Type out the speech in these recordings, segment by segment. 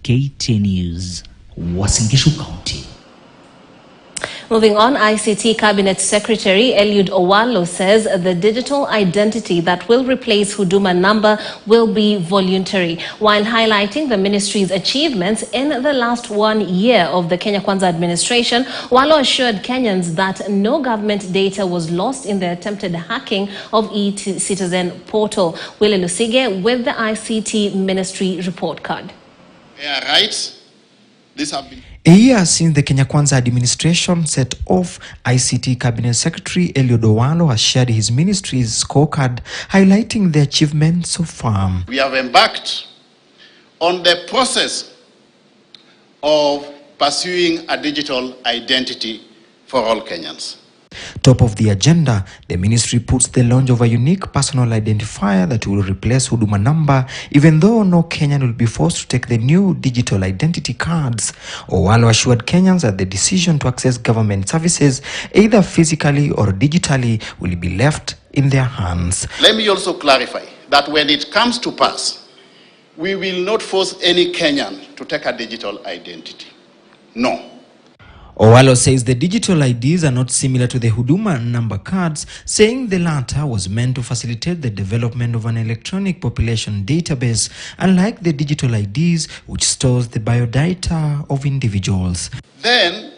KTN News, Uasin Gishu County. Moving on, ICT Cabinet Secretary Eliud Owalo says the digital identity that will replace Huduma Number will be voluntary. While highlighting the ministry's achievements in the last 1 year of the Kenya Kwanza administration, Owalo assured Kenyans that no government data was lost in the attempted hacking of e-Citizen portal. Willie Lusige with the ICT Ministry report card. Yeah, right. These have been... A year since the Kenya Kwanza administration set off, ICT Cabinet Secretary Eliud Owalo has shared his ministry's scorecard, highlighting the achievements so far. We have embarked on the process of pursuing a digital identity for all Kenyans. Top of the agenda, the ministry puts the launch of a unique personal identifier that will replace Huduma Number, even though no Kenyan will be forced to take the new digital identity cards. Owalo assured Kenyans that the decision to access government services, either physically or digitally, will be left in their hands. Let me also clarify that when it comes to pass, we will not force any Kenyan to take a digital identity. No. Owalo says the digital IDs are not similar to the Huduma Number cards, saying the latter was meant to facilitate the development of an electronic population database, unlike the digital IDs, which stores the biodata of individuals. Then,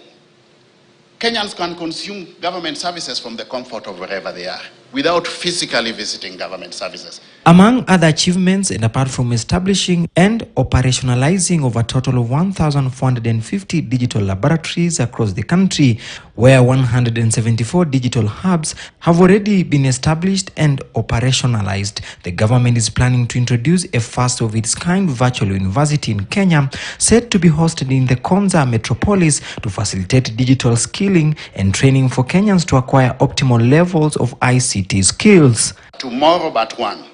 Kenyans can consume government services from the comfort of wherever they are, without physically visiting government services. Among other achievements, and apart from establishing and operationalizing of a total of 1,450 digital laboratories across the country, where 174 digital hubs have already been established and operationalized, the government is planning to introduce a first-of-its-kind virtual university in Kenya, set to be hosted in the Konza metropolis to facilitate digital skilling and training for Kenyans to acquire optimal levels of ICT skills. Tomorrow but one,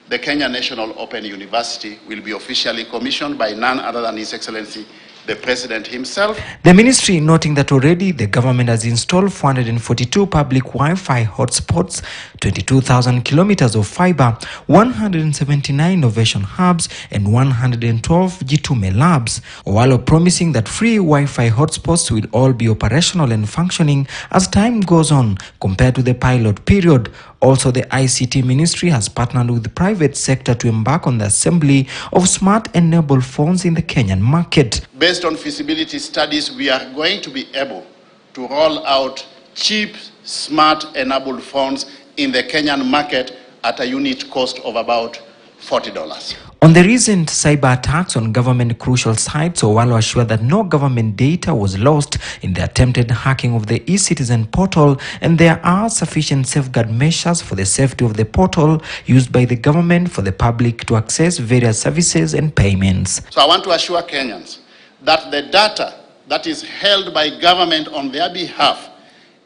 the Kenya National Open University will be officially commissioned by none other than His Excellency the President himself. The ministry noting that already the government has installed 442 public Wi-Fi hotspots, 22,000 kilometers of fiber, 179 innovation hubs, and 112 G2ME labs. Owalo promising that free Wi-Fi hotspots will all be operational and functioning as time goes on compared to the pilot period. Also, the ICT ministry has partnered with the private sector to embark on the assembly of smart-enabled phones in the Kenyan market. Based on feasibility studies, we are going to be able to roll out cheap, smart-enabled phones in the Kenyan market at a unit cost of about $40. On the recent cyber attacks on government crucial sites, Owalo assured that no government data was lost in the attempted hacking of the e-Citizen portal, and there are sufficient safeguard measures for the safety of the portal used by the government for the public to access various services and payments. So I want to assure Kenyans that the data that is held by government on their behalf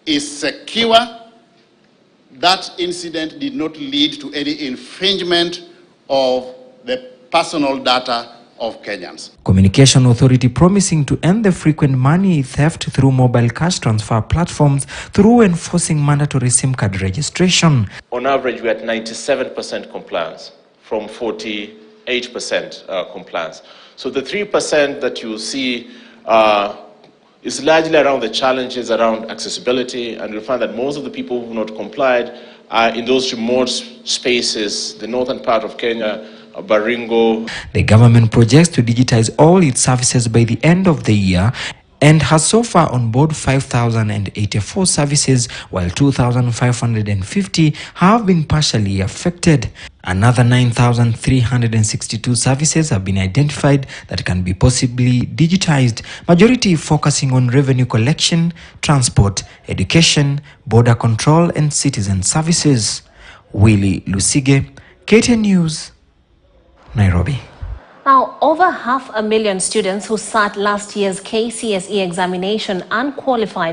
is secure. That incident did not lead to any infringement of the personal data of Kenyans. Communication Authority promising to end the frequent money theft through mobile cash transfer platforms through enforcing mandatory SIM card registration. On average, we're at 97% compliance from 48% compliance. So the 3% that you see is largely around the challenges around accessibility, and you'll find that most of the people who have not complied are in those remote spaces, the northern part of Kenya, Baringo. The government projects to digitize all its services by the end of the year and has so far on board 5,084 services, while 2,550 have been partially affected. Another 9,362 services have been identified that can be possibly digitized, majority focusing on revenue collection, transport, education, border control, and citizen services. Willie Lusige, KTN News, Nairobi. Now, over 500,000 students who sat last year's KCSE examination unqualified